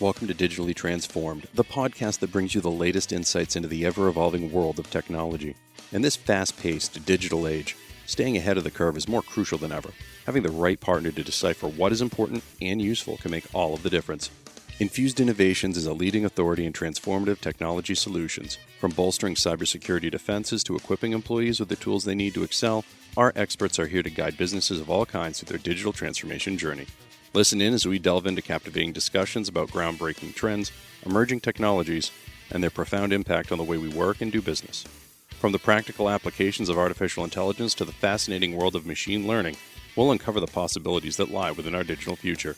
Welcome to Digitally Transformed, the podcast that brings you the latest insights into the ever-evolving world of technology. In this fast-paced digital age, staying ahead of the curve is more crucial than ever. Having the right partner to decipher what is important and useful can make all of the difference. Infused Innovations is a leading authority in transformative technology solutions. From bolstering cybersecurity defenses to equipping employees with the tools they need to excel, our experts are here to guide businesses of all kinds through their digital transformation journey. Listen in as we delve into captivating discussions about groundbreaking trends, emerging technologies, and their profound impact on the way we work and do business. From the practical applications of artificial intelligence to the fascinating world of machine learning, we'll uncover the possibilities that lie within our digital future.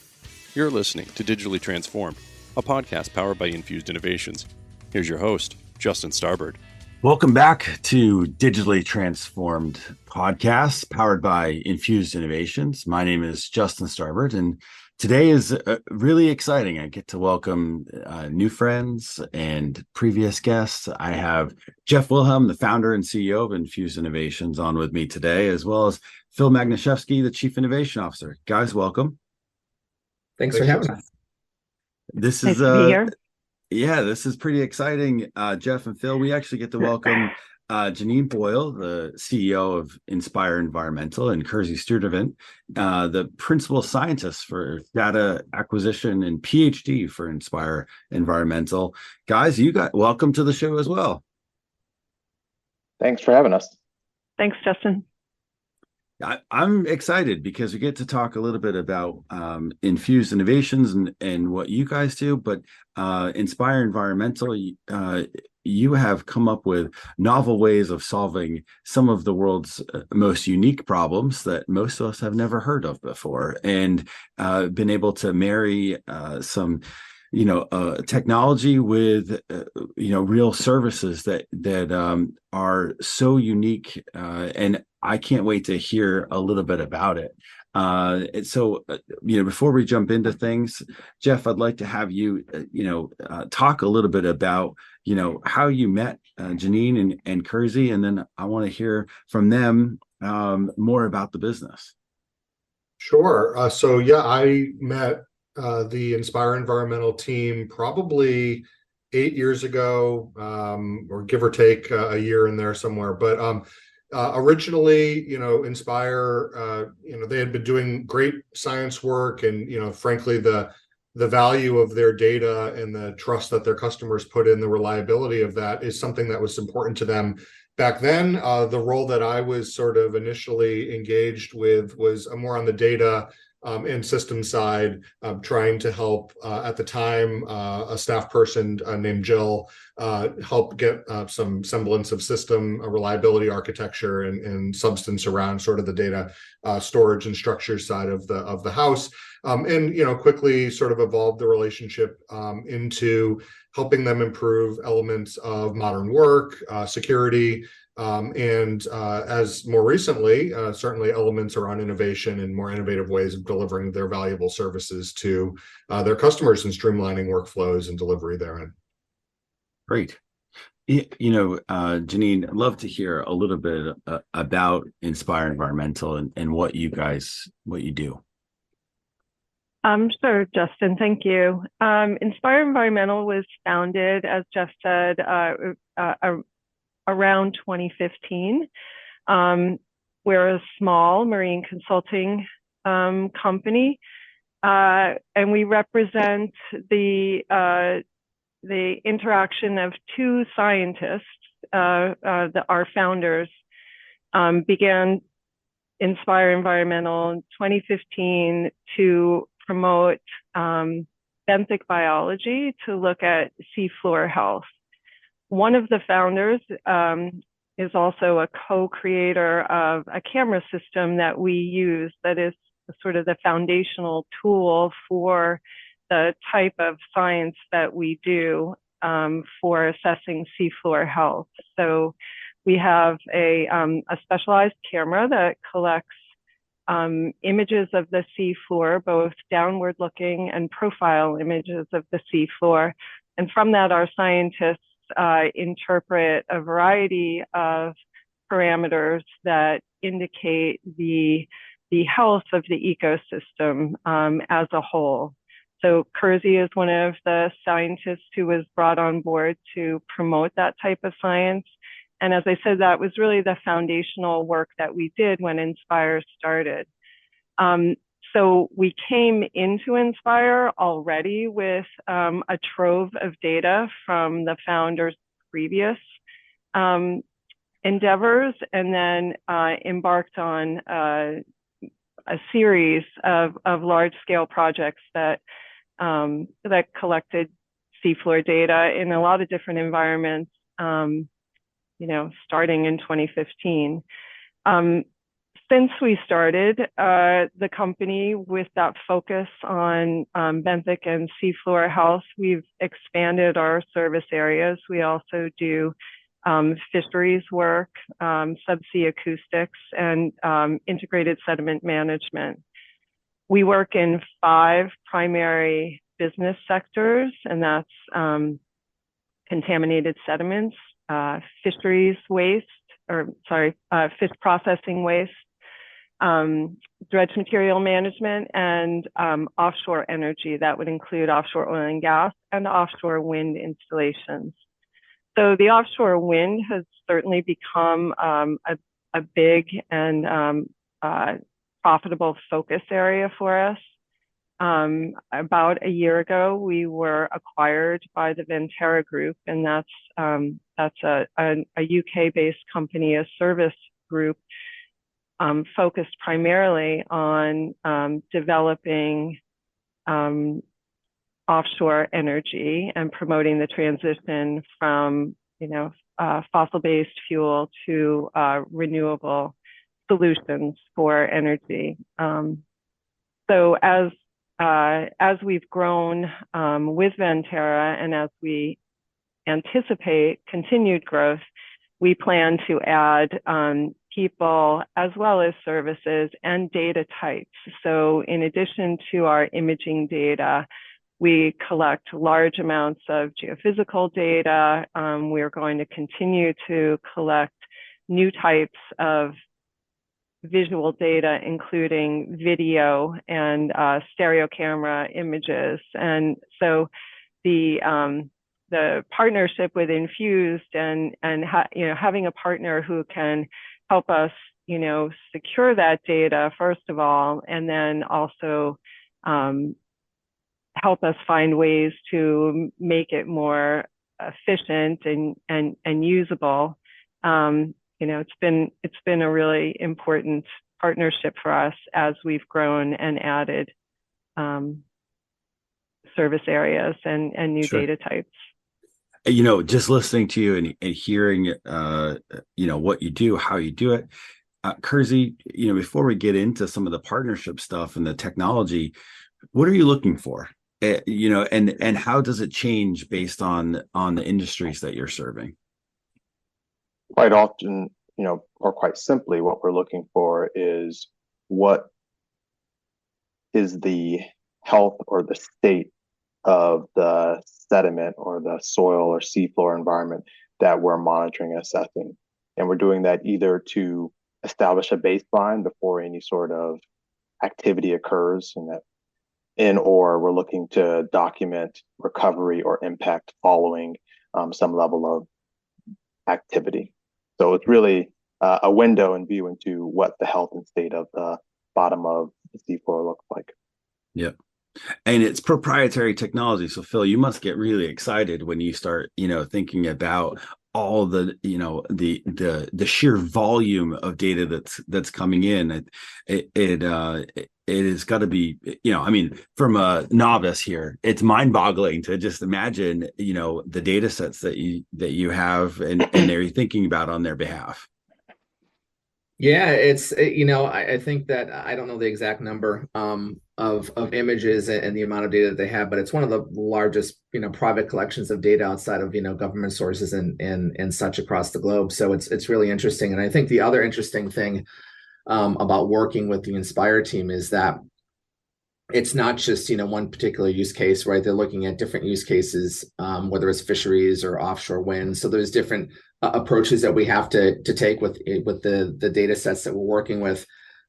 You're listening to Digitally Transformed, a podcast powered by Infused Innovations. Here's your host, Justin Starbird. Welcome back to Digitally Transformed podcast powered by Infused Innovations. My name is Justin Starbird, and today is really exciting. I get to welcome new friends and previous guests. I have Jeff Wilhelm, the founder and CEO of Infused Innovations, on with me today, as well as Phil Magnashevsky, the Chief Innovation Officer. Guys, welcome. Thanks for having us. This nice is to be here. Yeah, this is pretty exciting. Jeff and Phil, we actually get to welcome Jeanine Boyle, the CEO of Inspire Environmental, and Kersey Sturtevant, the principal scientist for data acquisition and PhD for Inspire Environmental. Guys, welcome to the show as well. Thanks for having us. Thanks, Justin. I'm excited because we get to talk a little bit about Infused Innovations and what you guys do, but Inspire Environmental, you have come up with novel ways of solving some of the world's most unique problems that most of us have never heard of before, and been able to marry some technology with real services that are so unique, and I can't wait to hear a little bit about it. Before we jump into things, Jeff, I'd like to have you talk a little bit about how you met Jeanine and Kersey, and then I want to hear from them more about the business. Sure. I met the Inspire Environmental team probably 8 years ago, or give or take a year in there somewhere. But originally, Inspire, they had been doing great science work, and frankly, the value of their data and the trust that their customers put in the reliability of that is something that was important to them. Back then, the role that I was sort of initially engaged with was more on the data and system side, trying to help, at the time, a staff person named Jill help get some semblance of system reliability architecture and substance around sort of the data storage and structure side of the house, and quickly sort of evolved the relationship into helping them improve elements of modern work, security, and as more recently, certainly elements around innovation and more innovative ways of delivering their valuable services to their customers and streamlining workflows and delivery therein. Great. Jeanine, I'd love to hear a little bit about Inspire Environmental and what you do. Sure, Justin. Thank you. Inspire Environmental was founded, as Jeff said, around 2015. We're a small marine consulting company, and we represent the interaction of two scientists. Our founders began Inspire Environmental in 2015 to promote benthic biology to look at seafloor health. One of the founders is also a co-creator of a camera system that we use that is sort of the foundational tool for the type of science that we do for assessing seafloor health. So we have a specialized camera that collects images of the seafloor, both downward looking and profile images of the seafloor. And from that, our scientists interpret a variety of parameters that indicate the health of the ecosystem as a whole. So Kersey is one of the scientists who was brought on board to promote that type of science. And as I said, that was really the foundational work that we did when Inspire started. So we came into Inspire already with a trove of data from the founders' previous endeavors, and then embarked on a series of large-scale projects that collected seafloor data in a lot of different environments, starting in 2015. Since we started the company with that focus on benthic and seafloor health, we've expanded our service areas. We also do fisheries work, subsea acoustics, and integrated sediment management. We work in 5 primary business sectors, and that's contaminated sediments, fisheries waste, fish processing waste, dredge material management, and offshore energy. That would include offshore oil and gas and offshore wind installations. So the offshore wind has certainly become a big and profitable focus area for us. About a year ago, we were acquired by the Ventera Group, and that's a UK-based company, a service group focused primarily on developing offshore energy and promoting the transition from, fossil-based fuel to renewable solutions for energy. So as we've grown with Ventera, and as we anticipate continued growth, we plan to add people as well as services and data types. So in addition to our imaging data, we collect large amounts of geophysical data. We're going to continue to collect new types of visual data, including video and stereo camera images. And so the partnership with Infused and having a partner who can help us, secure that data, first of all, and then also help us find ways to make it more efficient and usable. It's been a really important partnership for us as we've grown and added service areas and new Sure. data types. Just listening to you and hearing, what you do, how you do it, Kersey, before we get into some of the partnership stuff and the technology, what are you looking for? And how does it change based on the industries that you're serving? Quite often, or quite simply, what we're looking for is what is the health or the state of the sediment or the soil or seafloor environment that we're monitoring and assessing. And we're doing that either to establish a baseline before any sort of activity occurs, or we're looking to document recovery or impact following some level of activity. So it's really a window and view into what the health and state of the bottom of the seafloor looks like. Yep. And it's proprietary technology. So Phil, you must get really excited when you start, thinking about all the, the sheer volume of data that's coming in. It has got to be, from a novice here, it's mind-boggling to just imagine, the data sets that you have and they're thinking about on their behalf. Yeah, it's, I think that I don't know the exact number of images and the amount of data that they have, but it's one of the largest, private collections of data outside of, government sources and such across the globe. So it's really interesting. And I think the other interesting thing about working with the Inspire team is that it's not just, one particular use case, right? They're looking at different use cases, whether it's fisheries or offshore wind. So there's different approaches that we have to take with the data sets that we're working with.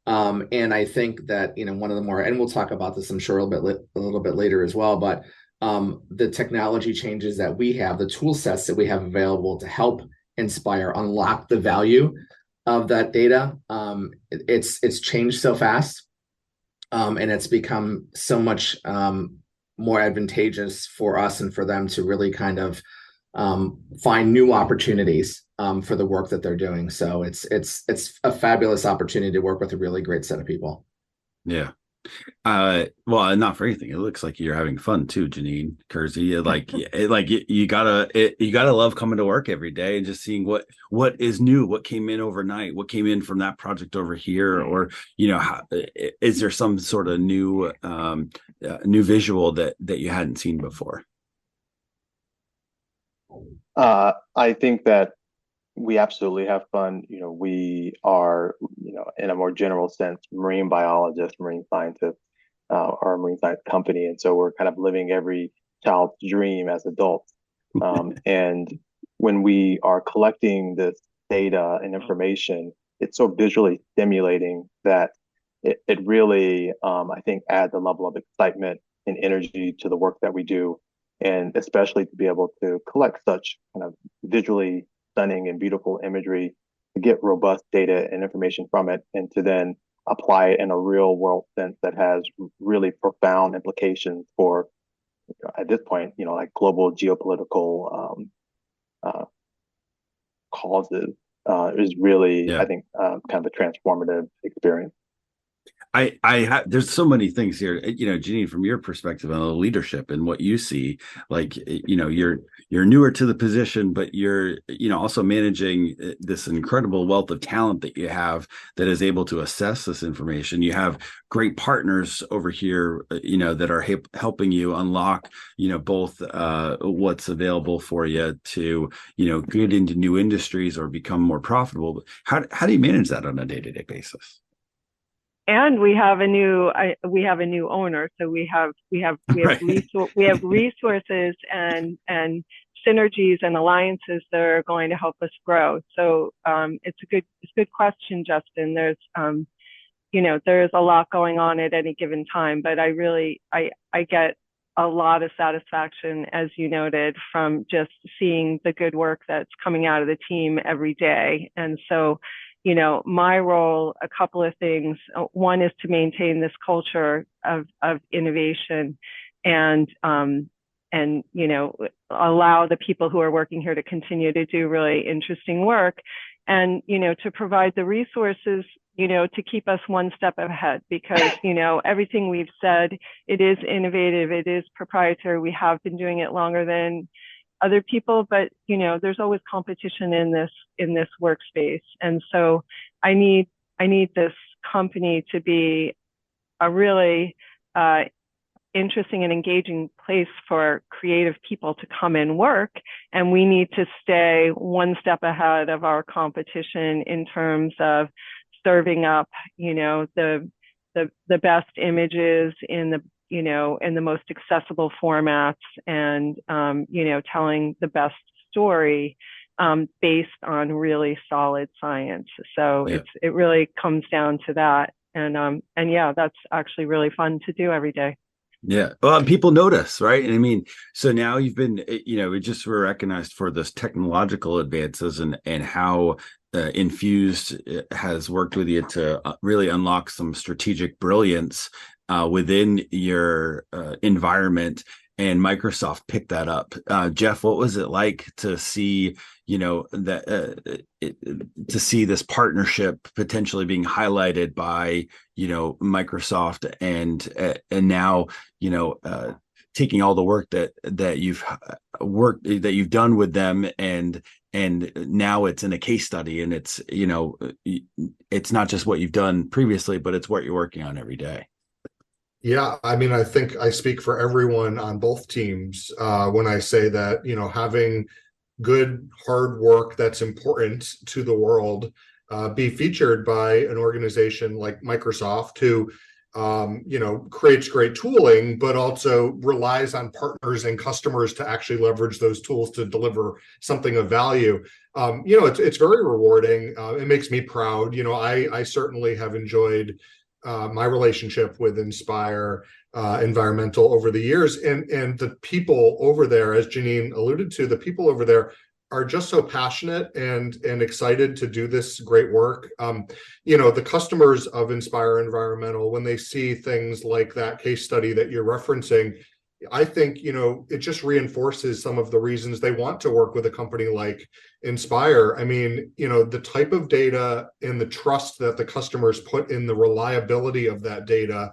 And I think that, one of the more, and we'll talk about this, I'm sure, a little bit later as well, but the technology changes that we have, the tool sets that we have available to help Inspire unlock the value of that data. It's changed so fast, and it's become so much more advantageous for us and for them to really kind of find new opportunities for the work that they're doing. So it's a fabulous opportunity to work with a really great set of people. Yeah. Well, not for anything. It looks like you're having fun too, Jeanine Kersey. You gotta love coming to work every day and just seeing what is new, what came in overnight, what came in from that project over here, or is there some sort of new visual that you hadn't seen before? I think that we absolutely have fun. We are, in a more general sense, marine biologists, marine scientists, or a marine science company. And so we're kind of living every child's dream as adults. And when we are collecting this data and information, it's so visually stimulating that it really, I think, adds a level of excitement and energy to the work that we do. And especially to be able to collect such kind of visually stunning and beautiful imagery, to get robust data and information from it, and to then apply it in a real world sense that has really profound implications for, at this point, like global geopolitical causes, is really, I think, kind of a transformative experience. There's so many things here, Jeanine, from your perspective on the leadership and what you see, like, you're newer to the position, but you're, also managing this incredible wealth of talent that you have that is able to assess this information. You have great partners over here, that are helping you unlock, both what's available for you to, get into new industries or become more profitable. How do you manage that on a day-to-day basis? And we have a new owner, so we have Right. we have resources and synergies and alliances that are going to help us grow. So it's a good question, Justin. There's there's a lot going on at any given time, but I get a lot of satisfaction, as you noted, from just seeing the good work that's coming out of the team every day. And so, my role, a couple of things. One is to maintain this culture of innovation and allow the people who are working here to continue to do really interesting work, and, to provide the resources, to keep us one step ahead, because, everything we've said, it is innovative, it is proprietary. We have been doing it longer than other people, but there's always competition in this workspace. And so I need this company to be a really interesting and engaging place for creative people to come and work, and we need to stay one step ahead of our competition in terms of serving up the best images in the in the most accessible formats, and, telling the best story based on really solid science. So it really comes down to that. And yeah, that's actually really fun to do every day. Yeah. Well, people notice, right? And I mean, so now you've been, we just were recognized for this technological advances and how Infused has worked with you to really unlock some strategic brilliance within your environment, and Microsoft picked that up. Jeff, what was it like to see, to see this partnership potentially being highlighted by, Microsoft, and now, taking all the work that you've done with them, and now it's in a case study, and it's, it's not just what you've done previously, but it's what you're working on every day. Yeah, I mean, I think I speak for everyone on both teams when I say that, having good, hard work that's important to the world be featured by an organization like Microsoft, who creates great tooling, but also relies on partners and customers to actually leverage those tools to deliver something of value. It's very rewarding. It makes me proud. I certainly have enjoyed my relationship with Inspire Environmental over the years, and the people over there, as Jeanine alluded to, the people over there are just so passionate and excited to do this great work. The customers of Inspire Environmental, when they see things like that case study that you're referencing, I think, it just reinforces some of the reasons they want to work with a company like Inspire. I mean, the type of data and the trust that the customers put in the reliability of that data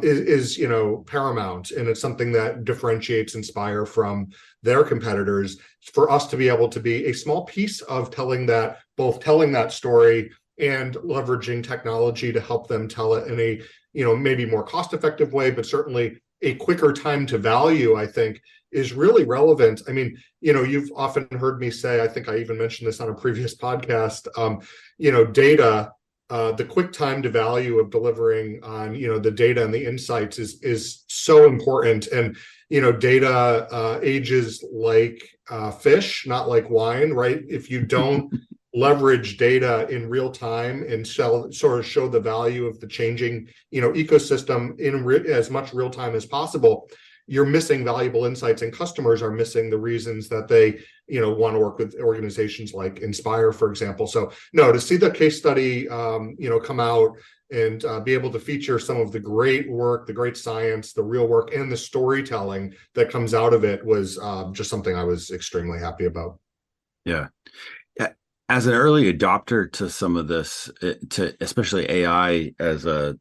is paramount, and it's something that differentiates Inspire from their competitors. For us to be able to be a small piece of telling that story and leveraging technology to help them tell it in a maybe more cost-effective way, but certainly a quicker time to value, I think, is really relevant. I mean, you've often heard me say, I think I even mentioned this on a previous podcast, data, the quick time to value of delivering on, the data and the insights is so important. And, data ages like fish, not like wine, right? If you don't leverage data in real time and sort of show the value of the changing, ecosystem in as much real time as possible, you're missing valuable insights, and customers are missing the reasons that they, want to work with organizations like Inspire, for example. So no, to see the case study, come out and be able to feature some of the great work, the great science, the real work, and the storytelling that comes out of it was just something I was extremely happy about. Yeah. As an early adopter to some of this, to especially AI as a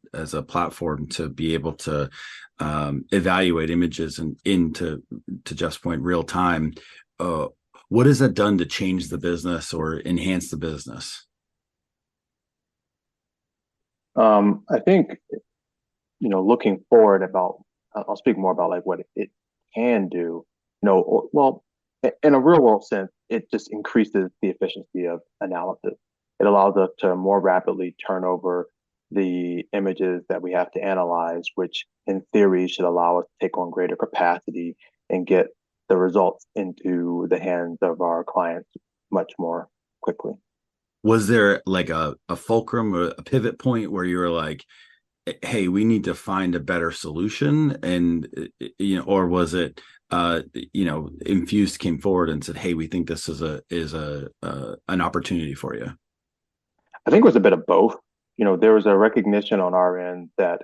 platform to be able to evaluate images and into Jeff's point, real time, what has that done to change the business or enhance the business? I think, looking forward I'll speak more about like what it can do. Well, in a real world sense, it just increases the efficiency of analysis. It allows us to more rapidly turn over the images that we have to analyze, which in theory should allow us to take on greater capacity and get the results into the hands of our clients much more quickly. Was there like a fulcrum or a pivot point where you were like, hey, we need to find a better solution? And, or was it, Infused came forward and said, hey, we think this is an opportunity for you? I think it was a bit of both. There was a recognition on our end that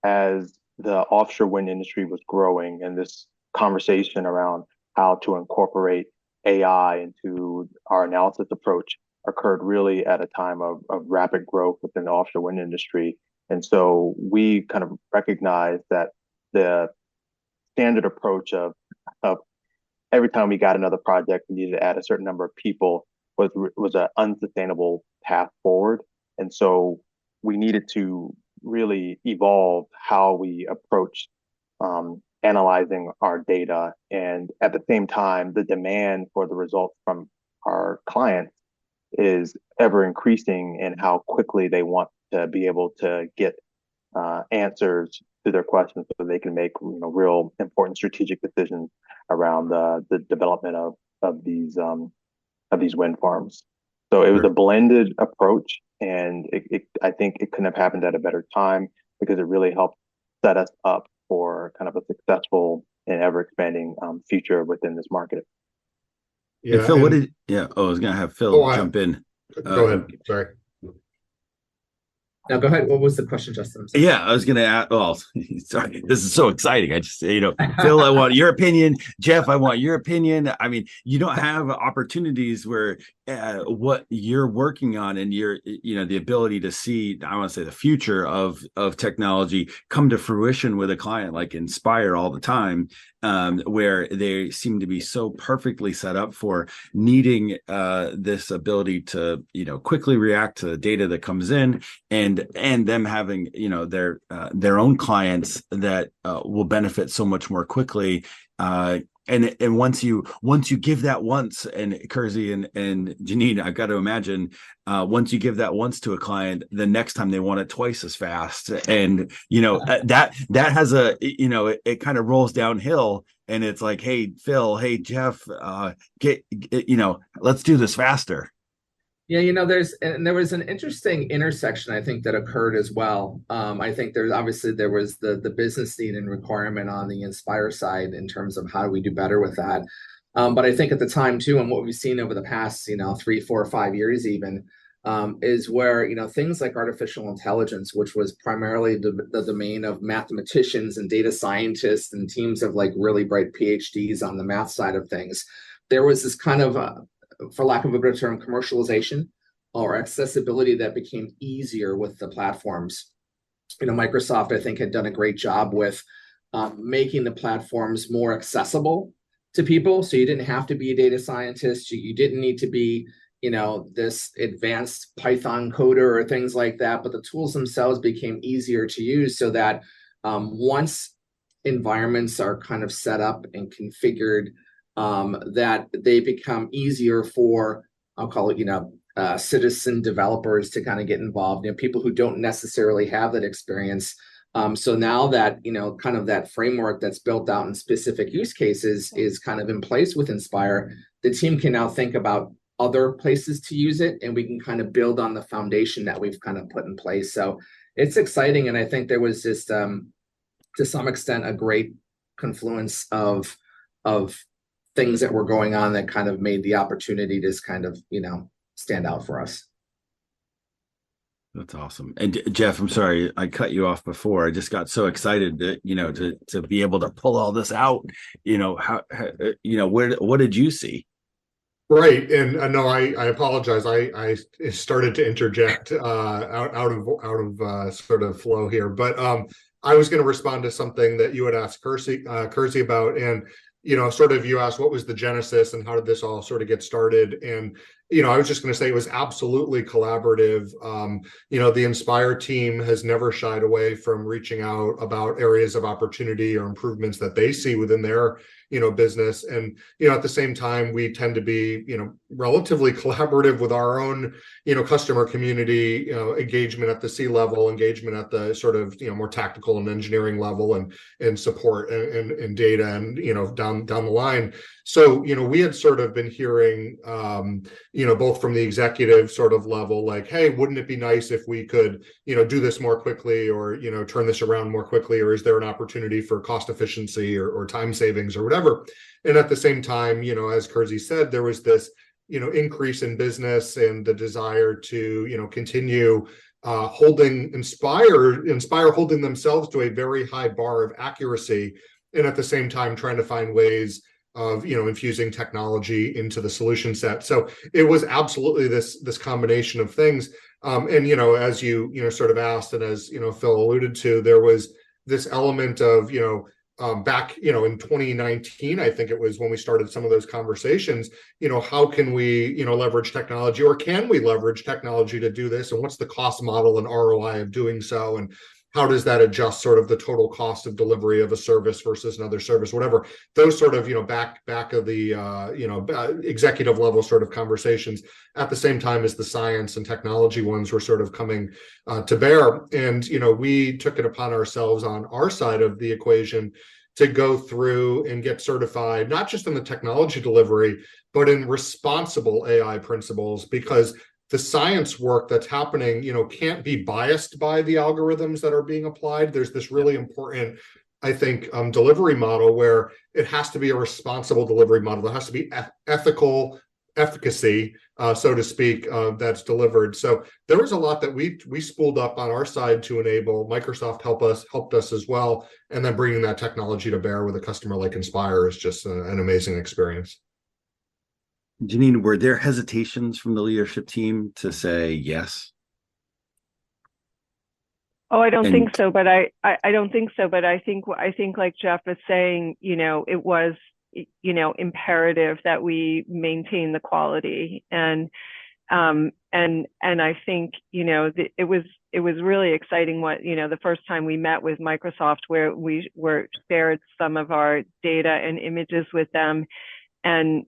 as the offshore wind industry was growing, and this conversation around how to incorporate AI into our analysis approach occurred really at a time of rapid growth within the offshore wind industry. And so we kind of recognized that the standard approach of every time we got another project, we needed to add a certain number of people was an unsustainable path forward. And so we needed to really evolve how we approach analyzing our data. And at the same time, the demand for the results from our clients is ever increasing in how quickly they want to be able to get answers to their questions so they can make real important strategic decisions around the development of these wind farms. So it was a blended approach, and I think it couldn't have happened at a better time because it really helped set us up for kind of a successful and ever expanding future within this market. Yeah, and Phil, I was going to have Phil jump in. Go ahead. Sorry. No, go ahead. What was the question, Justin? Yeah, I was going to ask. Well, sorry, this is so exciting. I just, Phil, I want your opinion. Jeff, I want your opinion. I mean, you don't have opportunities where what you're working on and the ability to see, I want to say, the future of technology come to fruition with a client like Inspire all the time, where they seem to be so perfectly set up for needing this ability to, quickly react to the data that comes in and and them having, their own clients that will benefit so much more quickly. And once you give that once, and Kersey and Jeanine, I've got to imagine, once you give that once to a client, the next time they want it twice as fast. And that has it kind of rolls downhill, and it's like, hey Phil, hey Jeff, let's do this faster. Yeah, there was an interesting intersection, I think, that occurred as well. I think there was the business need and requirement on the Inspire side in terms of how do we do better with that. But I think at the time too, and what we've seen over the past, 3, 4, 5 years even, is where, things like artificial intelligence, which was primarily the domain of mathematicians and data scientists and teams of like really bright PhDs on the math side of things, there was this kind of for lack of a better term, commercialization or accessibility that became easier with the platforms. Microsoft, I think, had done a great job with making the platforms more accessible to people. So you didn't have to be a data scientist. You didn't need to be, this advanced Python coder or things like that. But the tools themselves became easier to use so that once environments are kind of set up and configured, that they become easier for, I'll call it, citizen developers to kind of get involved, people who don't necessarily have that experience. So now that, kind of that framework that's built out in specific use cases is kind of in place with Inspire, the team can now think about other places to use it, and we can kind of build on the foundation that we've kind of put in place. So it's exciting. And I think there was just, to some extent, a great confluence of things that were going on that kind of made the opportunity just kind of, stand out for us. That's awesome. And Jeff, I'm sorry I cut you off before. I just got so excited that, to be able to pull all this out. What did you see? Right. And no, I apologize. I started to interject out of sort of flow here, but I was going to respond to something that you had asked Kersey about, and sort of you asked what was the genesis and how did this all sort of get started. And, I was just going to say it was absolutely collaborative. The Inspire team has never shied away from reaching out about areas of opportunity or improvements that they see within their, business. And, at the same time, we tend to be, relatively collaborative with our own, customer community, engagement at the C-level, engagement at the sort of, more tactical and engineering level, and support and data, and, down the line. So, we had sort of been hearing, both from the executive sort of level, like, hey, wouldn't it be nice if we could, do this more quickly, or, turn this around more quickly, or is there an opportunity for cost efficiency or time savings or whatever? And at the same time, as Kersey said, there was this, increase in business and the desire to, continue holding Inspire holding themselves to a very high bar of accuracy, and at the same time trying to find ways of infusing technology into the solution set. So it was absolutely this combination of things. And as you sort of asked, and as Phil alluded to, there was this element of back in 2019, I think it was when we started some of those conversations. How can we leverage technology, or can we leverage technology to do this, and what's the cost model and ROI of doing so, and how does that adjust sort of the total cost of delivery of a service versus another service, whatever. Those sort of back of the executive level sort of conversations, at the same time as the science and technology ones were sort of coming to bear. And we took it upon ourselves on our side of the equation to go through and get certified, not just in the technology delivery, but in responsible AI principles, because the science work that's happening, can't be biased by the algorithms that are being applied. There's this really important, I think, delivery model where it has to be a responsible delivery model. There has to be ethical efficacy, so to speak, that's delivered. So there was a lot that we spooled up on our side to enable. Microsoft helped us as well, and then bringing that technology to bear with a customer like Inspire is just an amazing experience. Jeanine, were there hesitations from the leadership team to say yes? Oh, I don't think so, but I don't think so, but I think like Jeff was saying, it was, imperative that we maintain the quality. And And I think, it was really exciting the first time we met with Microsoft, where we shared some of our data and images with them, and,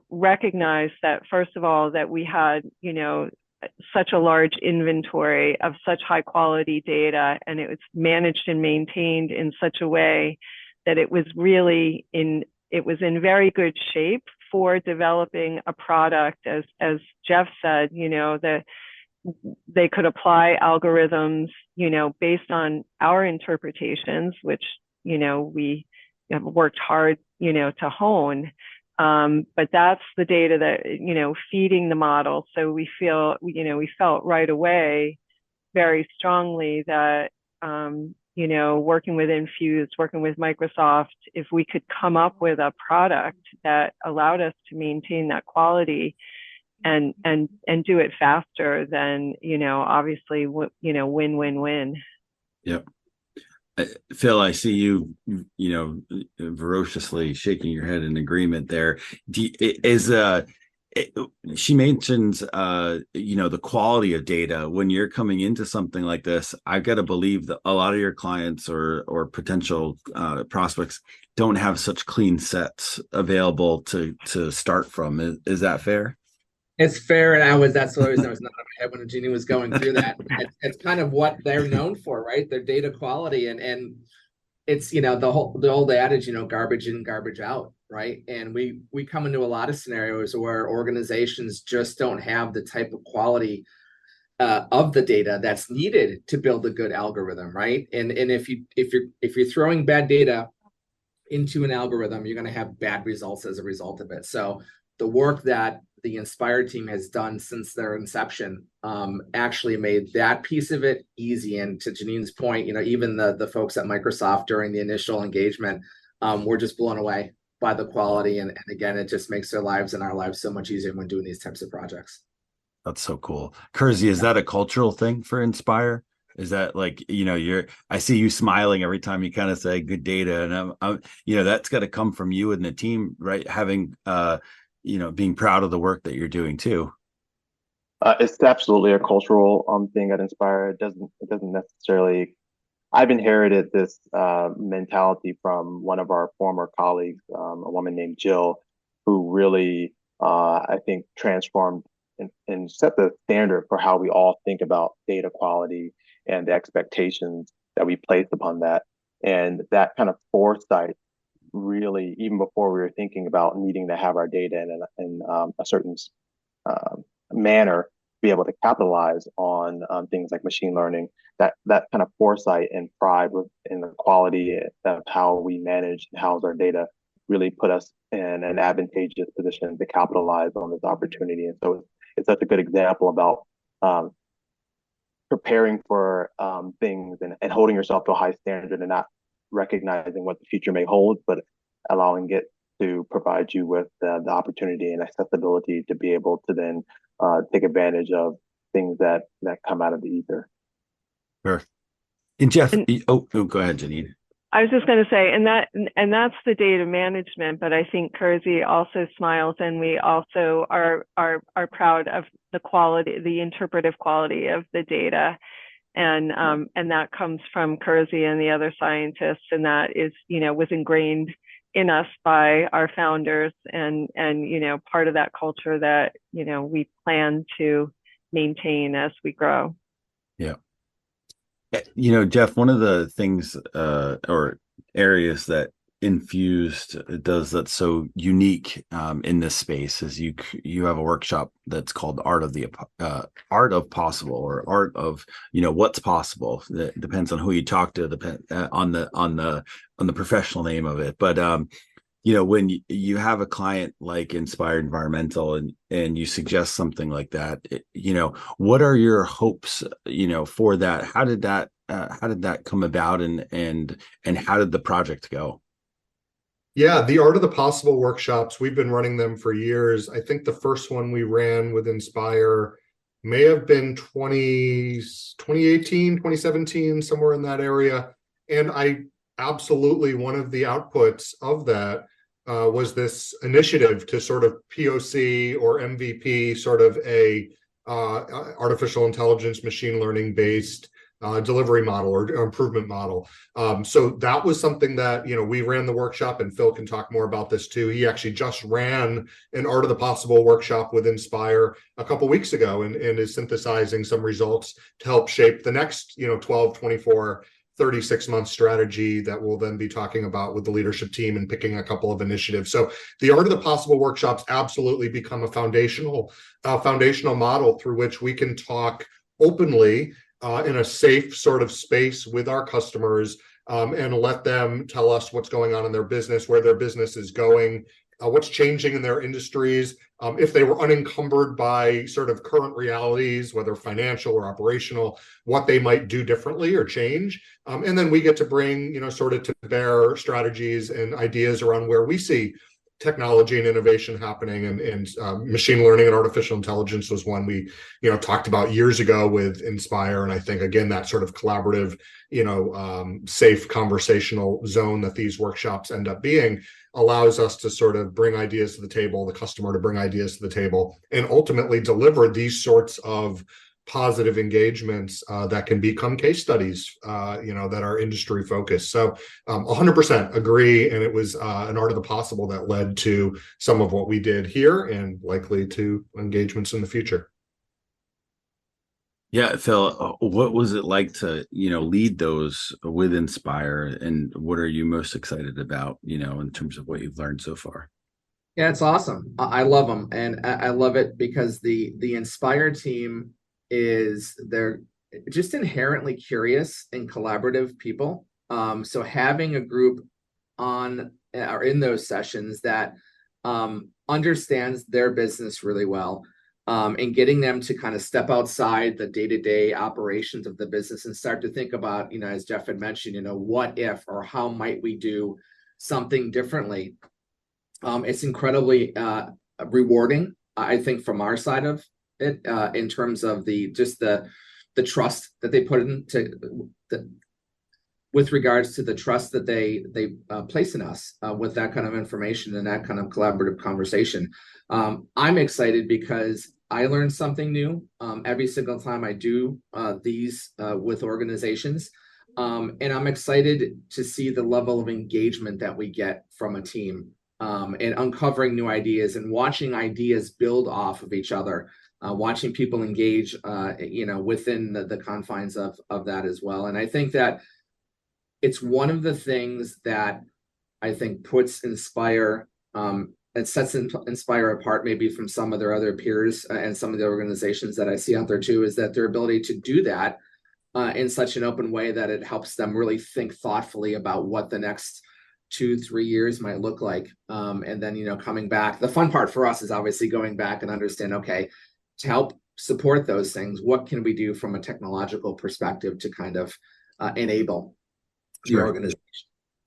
recognized that, first of all, that we had, such a large inventory of such high quality data, and it was managed and maintained in such a way that it was in very good shape for developing a product, as Jeff said, that they could apply algorithms, based on our interpretations, which, we have worked hard, to hone. But that's the data that, feeding the model. So we felt right away very strongly that, working with Infused, working with Microsoft, if we could come up with a product that allowed us to maintain that quality and do it faster, then, obviously, win, win, win. Yep. Phil, I see you, ferociously shaking your head in agreement there. She mentions, the quality of data when you're coming into something like this. I've got to believe that a lot of your clients or potential prospects don't have such clean sets available to start from. Is that fair? It's fair, and that's what I was nodding my head when Jeanine was going through that. It's kind of what they're known for, right? Their data quality, and it's the old adage, garbage in, garbage out, right? And we come into a lot of scenarios where organizations just don't have the type of quality of the data that's needed to build a good algorithm, right? And if you're throwing bad data into an algorithm, you're going to have bad results as a result of it. So the work that the Inspire team has done since their inception actually made that piece of it easy. And to Jeanine's point, even the folks at Microsoft during the initial engagement were just blown away by the quality. And again, it just makes their lives and our lives so much easier when doing these types of projects. That's so cool. Kersey, is that a cultural thing for Inspire? Is that like, I see you smiling every time you kind of say good data, and I'm that's got to come from you and the team, right? Having, being proud of the work that you're doing too. It's absolutely a cultural thing at Inspire. It doesn't necessarily. I've inherited this mentality from one of our former colleagues, a woman named Jill, who really, I think, transformed and set the standard for how we all think about data quality and the expectations that we place upon that. And that kind of foresight, really, even before we were thinking about needing to have our data in a certain manner, be able to capitalize on things like machine learning, that kind of foresight and pride in the quality of how we manage and house our data really put us in an advantageous position to capitalize on this opportunity. And so it's such a good example about preparing for things and holding yourself to a high standard and not recognizing what the future may hold, but allowing it to provide you with the opportunity and accessibility to be able to then take advantage of things that come out of the ether. Sure. And Jeff, go ahead, Jeanine. I was just going to say, and that's the data management, but I think Kersey also smiles, and we also are proud of the quality, the interpretive quality of the data. And that comes from Kersey and the other scientists, and that is, was ingrained in us by our founders, and part of that culture that we plan to maintain as we grow. Yeah. Jeff, one of the things or areas that Infused does that's so unique in this space is you have a workshop that's called Art of Possible, or Art of what's possible. That depends on who you talk to, on the professional name of it. But when you have a client like Inspire Environmental and you suggest something like that, what are your hopes for that? How did that come about, and how did the project go? Yeah, the Art of the Possible workshops, we've been running them for years. I think the first one we ran with Inspire may have been 2018, 2017, somewhere in that area. And one of the outputs of that was this initiative to sort of POC or MVP sort of a artificial intelligence, machine learning based delivery model or improvement model. So that was something that, we ran the workshop, and Phil can talk more about this too. He actually just ran an Art of the Possible workshop with Inspire a couple weeks ago and is synthesizing some results to help shape the next, 12, 24, 36-month strategy that we'll then be talking about with the leadership team and picking a couple of initiatives. So the Art of the Possible workshops absolutely become a foundational model through which we can talk openly in a safe sort of space with our customers, and let them tell us what's going on in their business, where their business is going, what's changing in their industries, if they were unencumbered by sort of current realities, whether financial or operational, what they might do differently or change. And then we get to bring, sort of to bear strategies and ideas around where we see technology and innovation happening, and machine learning and artificial intelligence was one we talked about years ago with Inspire. And I think, again, that sort of collaborative, safe conversational zone that these workshops end up being allows us to sort of bring ideas to the table, the customer to bring ideas to the table, and ultimately deliver these sorts of positive engagements that can become case studies, that are industry focused. So 100% agree. And it was an Art of the Possible that led to some of what we did here and likely to engagements in the future. Yeah, Phil, what was it like to, lead those with Inspire, and what are you most excited about, in terms of what you've learned so far? Yeah, it's awesome. I love them. And I love it because the Inspire team they're just inherently curious and collaborative people. So having a group on or in those sessions that understands their business really well, and getting them to kind of step outside the day-to-day operations of the business and start to think about, as Jeff had mentioned, what if or how might we do something differently. It's incredibly rewarding, I think, from our side of it, in terms of the trust that they put into with regards to the trust that they place in us with that kind of information and that kind of collaborative conversation. I'm excited because I learn something new every single time I do these with organizations, and I'm excited to see the level of engagement that we get from a team, and uncovering new ideas and watching ideas build off of each other. Watching people engage, within the confines of that as well. And I think that it's one of the things that I think puts Inspire, it sets Inspire apart maybe from some of their other peers and some of the organizations that I see out there too, is that their ability to do that in such an open way that it helps them really think thoughtfully about what the next 2-3 years might look like. And then, coming back, the fun part for us is obviously going back and understand, okay, to help support those things, what can we do from a technological perspective to kind of enable the organization?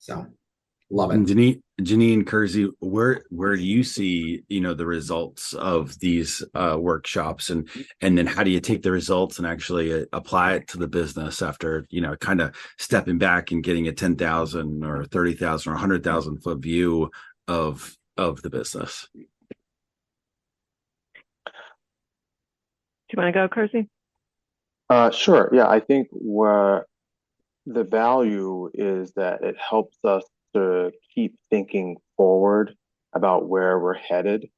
So love it. And Jeanine, Kersey, where do you see, the results of these workshops, and then how do you take the results and actually apply it to the business after, kind of stepping back and getting a 10,000 or 30,000 or 100,000 foot view of the business? Do you want to go, Kersey? Sure. Yeah, I think where the value is that it helps us to keep thinking forward about where we're headed.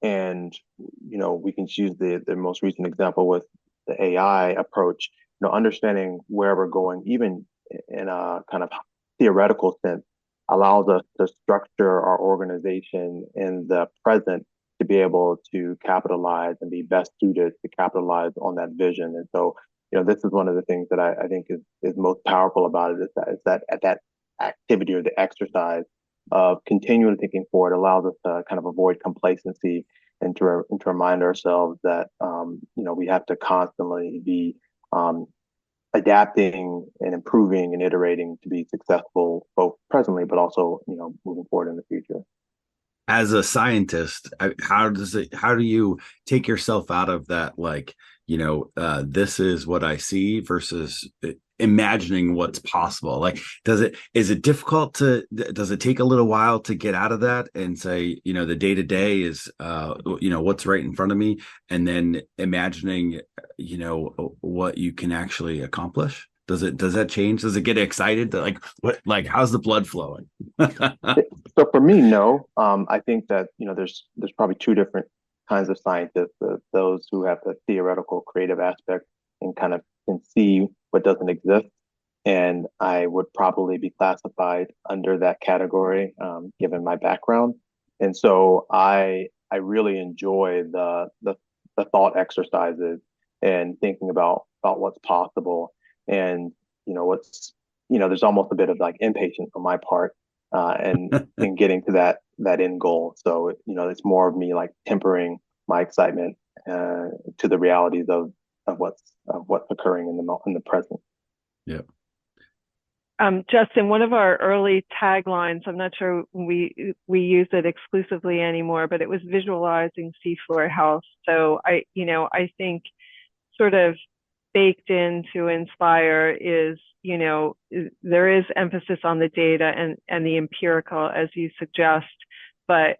And, we can choose the most recent example with the AI approach, understanding where we're going, even in a kind of theoretical sense, allows us to structure our organization in the present to be able to capitalize and be best suited to capitalize on that vision. And so, this is one of the things that I think is most powerful about it, is that at that activity or the exercise of continually thinking forward allows us to kind of avoid complacency and to remind ourselves that, we have to constantly be adapting and improving and iterating to be successful both presently, but also, moving forward in the future. As a scientist, how do you take yourself out of that, this is what I see versus imagining what's possible. Like, does it difficult does it take a little while to get out of that and say, the day to day is, what's right in front of me, and then imagining, what you can actually accomplish? Does that change? Does it get excited to how's the blood flowing? So for me, no. I think that, there's probably two different kinds of scientists, those who have the theoretical creative aspect and kind of can see what doesn't exist. And I would probably be classified under that category, given my background. And so I really enjoy the thought exercises and thinking about what's possible. And, there's almost a bit of like impatience on my part, and in getting to that end goal. So, it's more of me like tempering my excitement to the realities of what's occurring in the present. Yeah. Justin, one of our early taglines, I'm not sure we use it exclusively anymore, but it was visualizing seafloor health. So I think sort of baked into Inspire is, there is emphasis on the data and the empirical, as you suggest, but,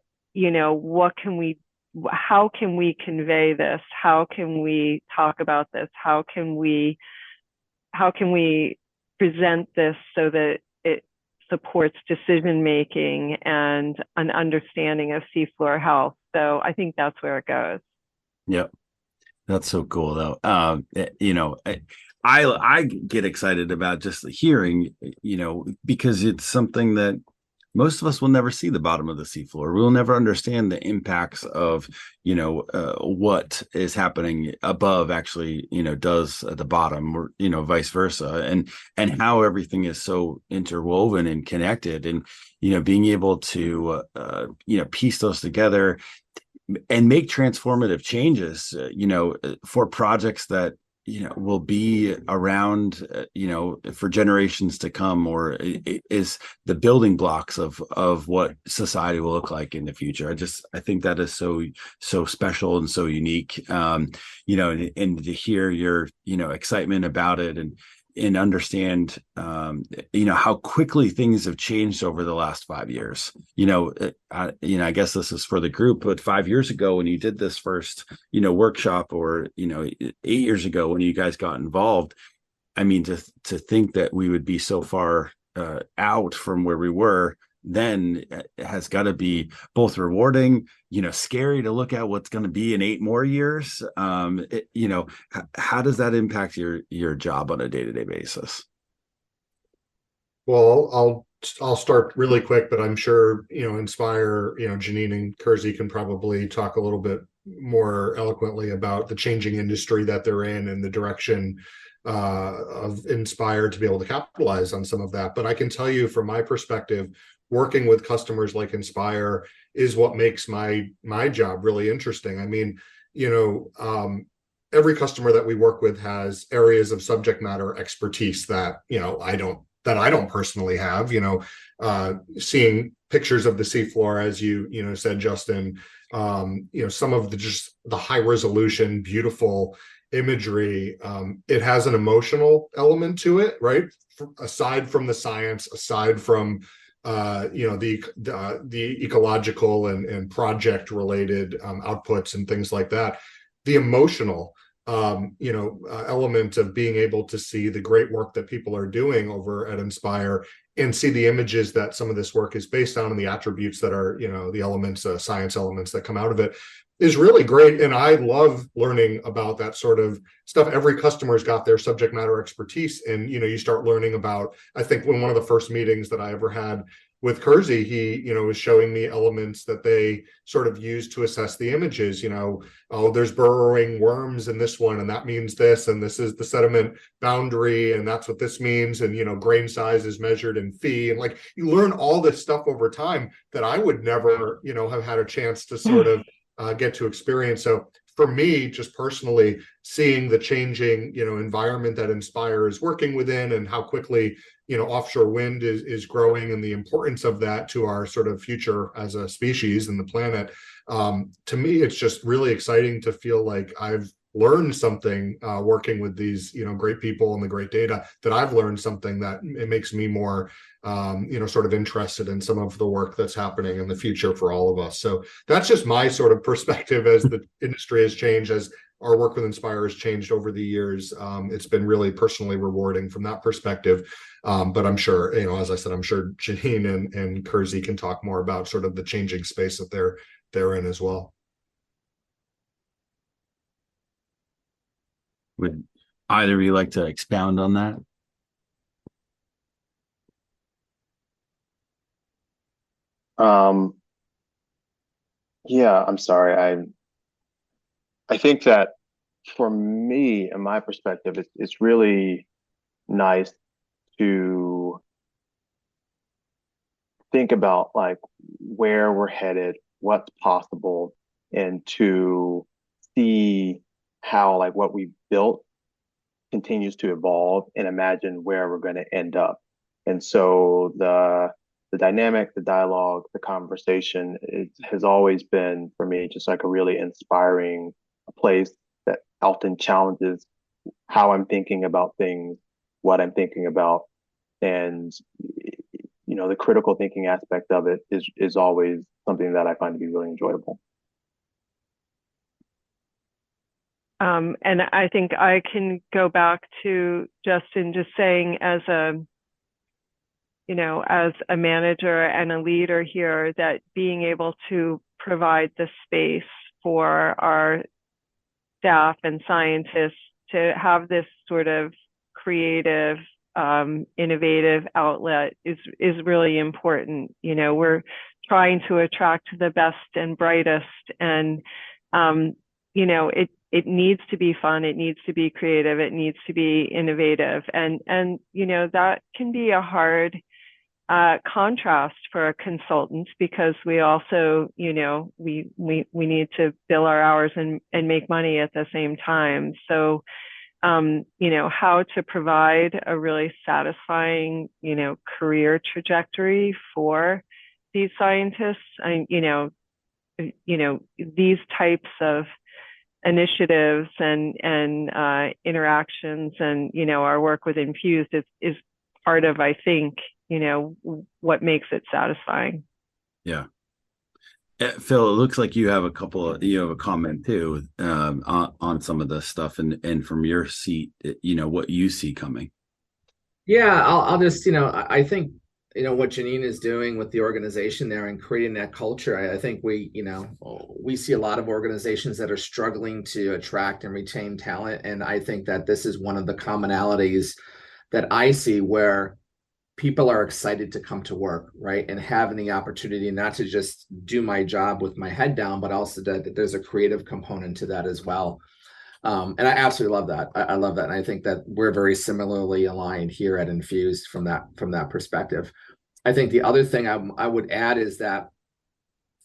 how can we convey this? How can we talk about this? How can we present this so that it supports decision making and an understanding of seafloor health? So I think that's where it goes. Yep. That's so cool though. I get excited about just hearing, because it's something that most of us will never see the bottom of the seafloor. We'll never understand the impacts of, what is happening above actually, does at the bottom, or, vice versa, and how everything is so interwoven and connected, and, being able to, piece those together and make transformative changes, for projects that, will be around, for generations to come, or is the building blocks of what society will look like in the future. I think that is so special and so unique, and to hear your, excitement about it, and understand, how quickly things have changed over the last 5 years. I guess this is for the group, but 5 years ago when you did this first, workshop, or, 8 years ago when you guys got involved, I mean, to think that we would be so far out from where we were then has got to be both rewarding, scary to look at what's going to be in 8 more years. How does that impact your job on a day-to-day basis? Well, I'll start really quick, but I'm sure, Inspire, Jeanine and Kersey can probably talk a little bit more eloquently about the changing industry that they're in and the direction of Inspire to be able to capitalize on some of that. But I can tell you from my perspective, working with customers like Inspire is what makes my job really interesting. I mean, every customer that we work with has areas of subject matter expertise that, I don't personally have, seeing pictures of the seafloor, as you said, Justin, some of the high resolution, beautiful imagery, it has an emotional element to it, right? Aside from the science, aside from the ecological and project related outputs and things like that, the emotional element of being able to see the great work that people are doing over at Inspire and see the images that some of this work is based on and the attributes that are, the elements, science elements that come out of it is really great. And I love learning about that sort of stuff. Every customer's got their subject matter expertise. And, you start learning about, I think when one of the first meetings that I ever had with Kersey, he, was showing me elements that they sort of use to assess the images, oh, there's burrowing worms in this one, and that means this, and this is the sediment boundary, and that's what this means. And, grain size is measured in phi. And like, you learn all this stuff over time that I would never, have had a chance to sort of get to experience. So for me, just personally, seeing the changing, environment that Inspire is working within and how quickly, offshore wind is growing and the importance of that to our sort of future as a species and the planet. To me, it's just really exciting to feel like I've learned something working with these, great people and the great data, that I've learned something that it makes me more, sort of interested in some of the work that's happening in the future for all of us. So that's just my sort of perspective as the industry has changed, as our work with Inspire has changed over the years. It's been really personally rewarding from that perspective. But I'm sure, as I said, I'm sure Jeanine and Kersey can talk more about sort of the changing space that they're in as well. Would either of you like to expound on that? Yeah, I'm sorry. I think that for me, in my perspective, it's really nice to think about like where we're headed, what's possible, and to see how like what we built continues to evolve and imagine where we're going to end up. And so the dynamic, the dialogue, the conversation, it has always been for me just like a really inspiring place that often challenges how I'm thinking about things, what I'm thinking about, and the critical thinking aspect of it is always something that I find to be really enjoyable. And I think I can go back to Justin just saying, as a manager and a leader here, that being able to provide the space for our staff and scientists to have this sort of creative, innovative outlet is really important. We're trying to attract the best and brightest, and it needs to be fun, it needs to be creative, it needs to be innovative, and that can be a hard contrast for a consultant, because we also we need to bill our hours and make money at the same time. So how to provide a really satisfying career trajectory for these scientists, and these types of initiatives and interactions, and our work with Infused is part of, I think, what makes it satisfying. Yeah. Phil, it looks like you have a comment too, on some of this stuff, and from your seat, what you see coming. Yeah, I'll just, I think, what Jeanine is doing with the organization there and creating that culture. I think we see a lot of organizations that are struggling to attract and retain talent. And I think that this is one of the commonalities that I see, where people are excited to come to work, right? And having the opportunity not to just do my job with my head down, but also that there's a creative component to that as well. And I absolutely love that. I love that. And I think that we're very similarly aligned here at Infused from that perspective. I think the other thing I would add is that,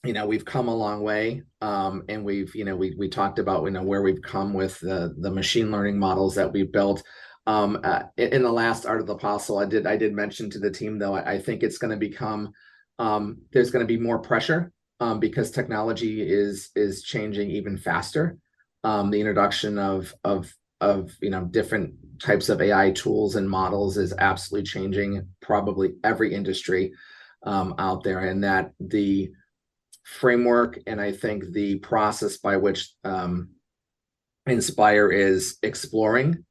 we've come a long way. And we've, we talked about, where we've come with the machine learning models that we've built. In the last Art of the Apostle, I did mention to the team, though, I think it's going to become, there's going to be more pressure, because technology is changing even faster. The introduction of different types of AI tools and models is absolutely changing probably every industry out there, and that the framework, and I think the process by which Inspire is exploring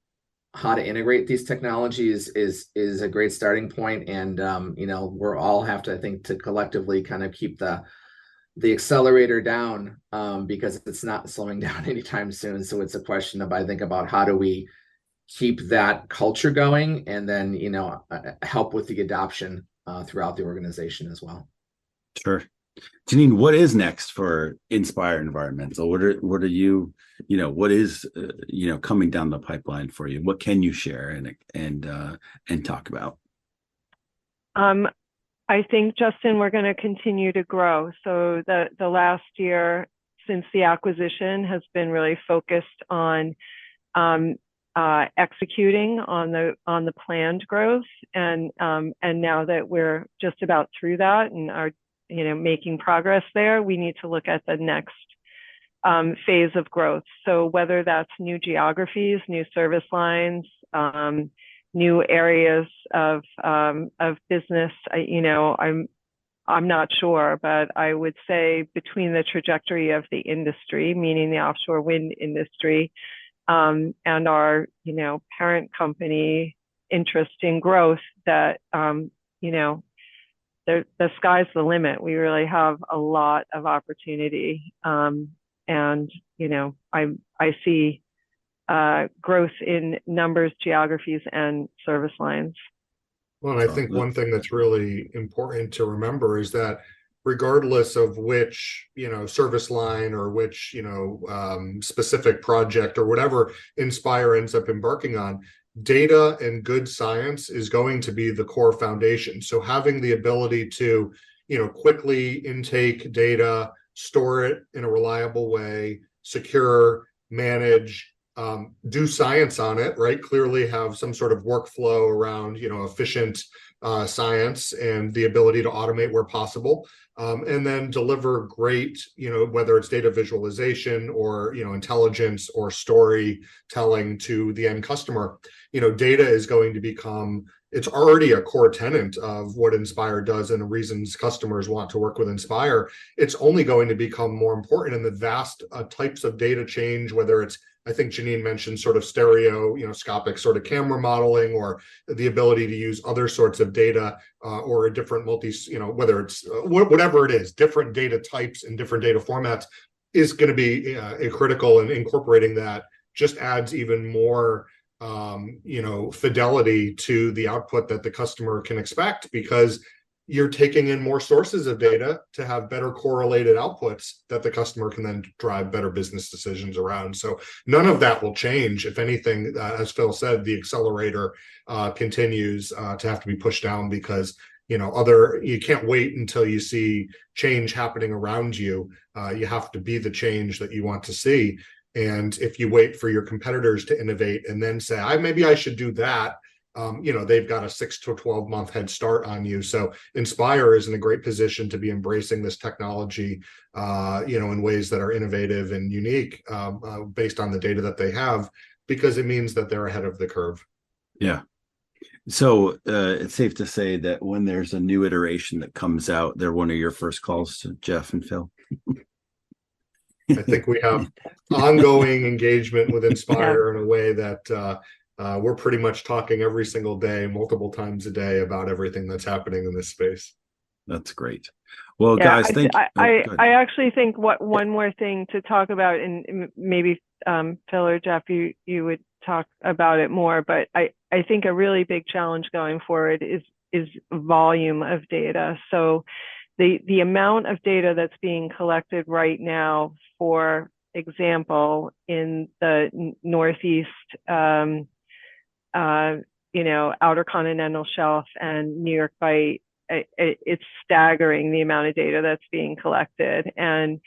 how to integrate these technologies is a great starting point. And we're all have to, I think, to collectively kind of keep the accelerator down, because it's not slowing down anytime soon. So it's a question of, I think, about how do we keep that culture going, and then help with the adoption throughout the organization as well. Sure. Jeanine, what is next for Inspire Environmental? What are you, what is coming down the pipeline for you? What can you share and talk about? I think, Justin, we're going to continue to grow. So the last year since the acquisition has been really focused on executing on the planned growth, and now that we're just about through that and are making progress there, we need to look at the next phase of growth. So whether that's new geographies, new service lines, new areas of business, I'm not sure, but I would say between the trajectory of the industry, meaning the offshore wind industry, and our, parent company interest in growth, that, the sky's the limit. We really have a lot of opportunity. And, I see growth in numbers, geographies, and service lines. Well, and I think one thing that's really important to remember is that regardless of which, service line or which, specific project or whatever Inspire ends up embarking on, data and good science is going to be the core foundation. So having the ability to, quickly intake data, store it in a reliable way, secure, manage, do science on it, right? Clearly have some sort of workflow around, efficient science and the ability to automate where possible, and then deliver great, whether it's data visualization or, intelligence or storytelling to the end customer. Data is going to become, it's already a core tenet of what Inspire does and the reasons customers want to work with Inspire. It's only going to become more important in the vast types of data change, whether it's, I think Jeanine mentioned sort of stereoscopic sort of camera modeling, or the ability to use other sorts of data or a different whether it's whatever it is, different data types and different data formats is going to be critical, and incorporating that just adds even more fidelity to the output that the customer can expect, because you're taking in more sources of data to have better correlated outputs that the customer can then drive better business decisions around. So none of that will change. If anything, as Phil said, the accelerator continues to have to be pushed down, because you can't wait until you see change happening around you. You have to be the change that you want to see. And if you wait for your competitors to innovate and then say, maybe I should do that, they've got a 6 to 12 month head start on you. So Inspire is in a great position to be embracing this technology, in ways that are innovative and unique, based on the data that they have, because it means that they're ahead of the curve. Yeah. So it's safe to say that when there's a new iteration that comes out, they're one of your first calls to Jeff and Phil. I think we have ongoing engagement with Inspire in a way that we're pretty much talking every single day, multiple times a day, about everything that's happening in this space. That's great. Well, guys, I actually think one more thing to talk about, and maybe Phil or Jeff, you would talk about it more, but I think a really big challenge going forward is volume of data. So the amount of data that's being collected right now, for example, in the Northeast, Outer Continental Shelf and New York Bight, it's staggering the amount of data that's being collected. And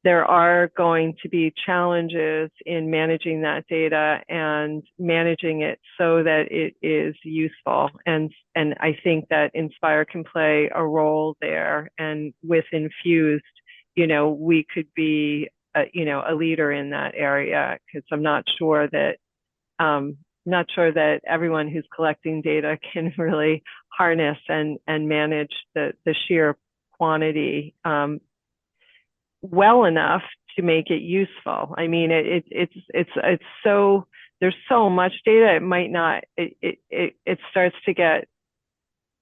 there are going to be challenges in managing that data and managing it so that it is useful. And I think that Inspire can play a role there. And with Infused, we could be, a leader in that area, because I'm not sure that everyone who's collecting data can really harness and manage the sheer quantity well enough to make it useful. I mean, it's so, there's so much data, it might not, it starts to get,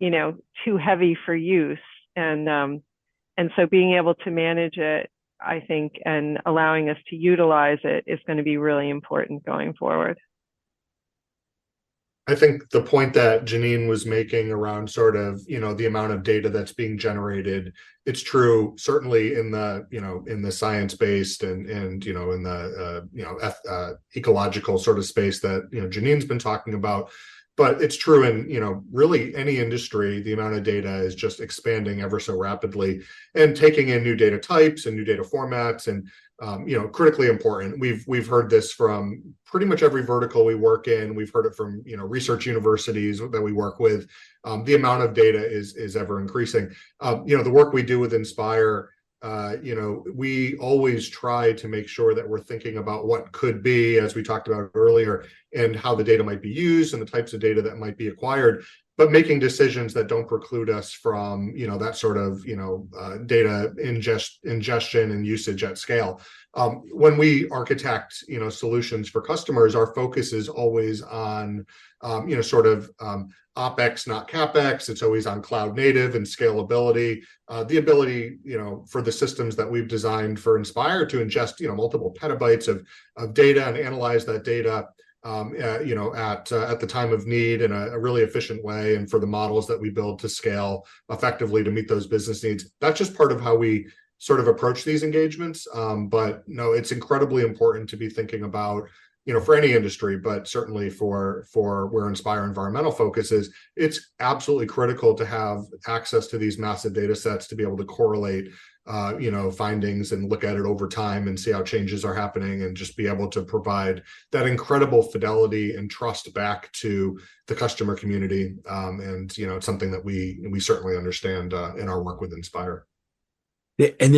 too heavy for use. And so being able to manage it, I think, and allowing us to utilize it is going to be really important going forward. I think the point that Jeanine was making around sort of, the amount of data that's being generated, it's true, certainly in the, in the science-based and in the, ecological sort of space that, Jeanine's been talking about. But it's true in, really any industry, the amount of data is just expanding ever so rapidly, and taking in new data types and new data formats, and critically important. We've heard this from pretty much every vertical we work in. We've heard it from research universities that we work with. The amount of data is ever increasing. The work we do with Inspire, we always try to make sure that we're thinking about what could be, as we talked about earlier, and how the data might be used and the types of data that might be acquired, but making decisions that don't preclude us from, that sort of, data ingestion and usage at scale. When we architect, solutions for customers, our focus is always on, OpEx, not CapEx. It's always on cloud native and scalability. The ability, for the systems that we've designed for Inspire to ingest, multiple petabytes of data and analyze that data, at the time of need in a really efficient way, and for the models that we build to scale effectively to meet those business needs. That's just part of how we sort of approach these engagements. But no, it's incredibly important to be thinking about, for any industry, but certainly for where Inspire Environmental focuses, it's absolutely critical to have access to these massive data sets to be able to correlate, findings and look at it over time and see how changes are happening, and just be able to provide that incredible fidelity and trust back to the customer community. And it's something that we certainly understand in our work with Inspire. And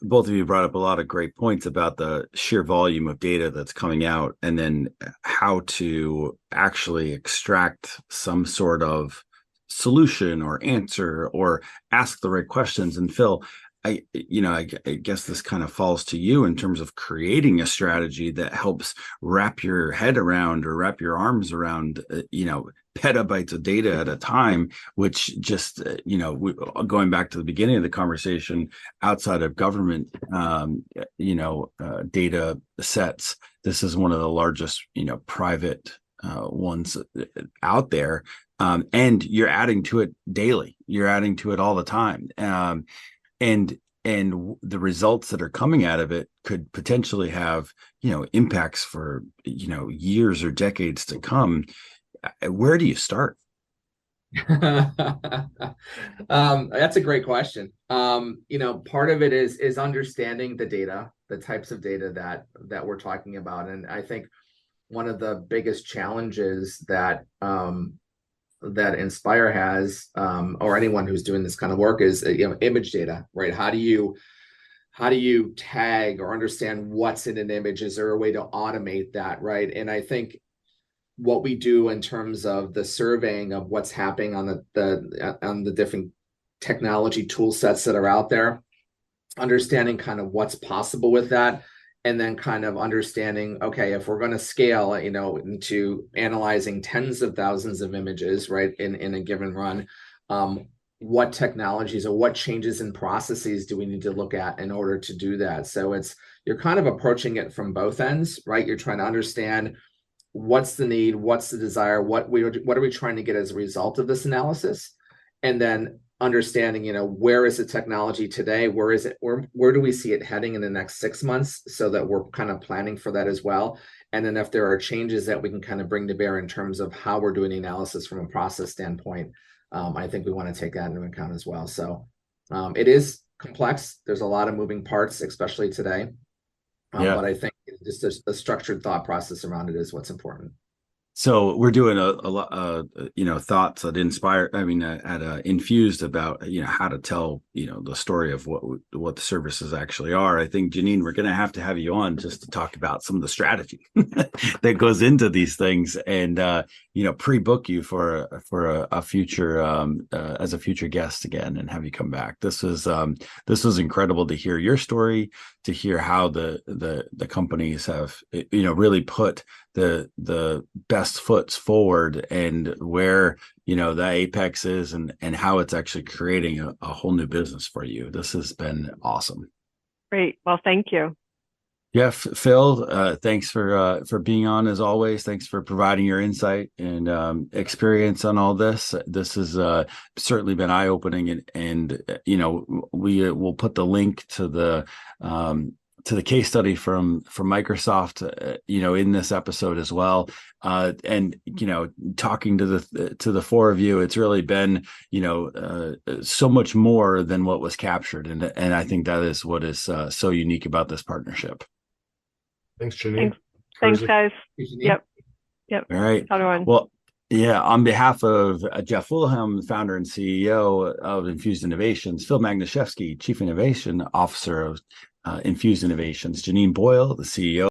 both of you brought up a lot of great points about the sheer volume of data that's coming out, and then how to actually extract some sort of solution or answer or ask the right questions. And Phil, I guess this kind of falls to you in terms of creating a strategy that helps wrap your head around, or wrap your arms around, petabytes of data at a time, which just, going back to the beginning of the conversation, outside of government, data sets, this is one of the largest, private ones out there. And you're adding to it daily. You're adding to it all the time. And the results that are coming out of it could potentially have, impacts for, years or decades to come. Where do you start? That's a great question. Part of it is understanding the data, the types of data that we're talking about. And I think one of the biggest challenges that Inspire has, or anyone who's doing this kind of work, is image data, right? How do you tag or understand what's in an image? Is there a way to automate that, right? And I think what we do in terms of the surveying of what's happening on the different technology tool sets that are out there, understanding kind of what's possible with that, and then kind of understanding, okay, if we're going to scale, into analyzing tens of thousands of images, right, in a given run, what technologies or what changes in processes do we need to look at in order to do that? So you're kind of approaching it from both ends, right? You're trying to understand what's the need, what's the desire, what are we trying to get as a result of this analysis, and then understanding, where is the technology today? Where is it? Where do we see it heading in the next 6 months, so that we're kind of planning for that as well. And then if there are changes that we can kind of bring to bear in terms of how we're doing the analysis from a process standpoint, I think we want to take that into account as well. So it is complex. There's a lot of moving parts, especially today. But I think just a structured thought process around it is what's important. So we're doing a lot, thoughts at Infused about, how to tell, the story of what the services actually are. I think, Jeanine, we're going to have you on just to talk about some of the strategy that goes into these things, and, pre-book you for a future, as a future guest again, and have you come back. This was incredible to hear your story, to hear how the companies have, really put the best foots forward, and where the apex is, and how it's actually creating a whole new business for you. This has been awesome. Great. Well, thank you. Yeah, Phil, thanks for being on as always. Thanks for providing your insight and experience on all this. This has certainly been eye-opening, and we will put the link to the case study from Microsoft, in this episode as well. And talking to the four of you, it's really been so much more than what was captured, and I think that is what is so unique about this partnership. Thanks, Jeanine. Thanks guys. Yep. All right. Other one. Well, Yeah, on behalf of Jeff Wilhelm, founder and CEO of Infused Innovations, Phil Magnashevsky, Chief Innovation Officer of Infused Innovations, Jeanine Boyle, the CEO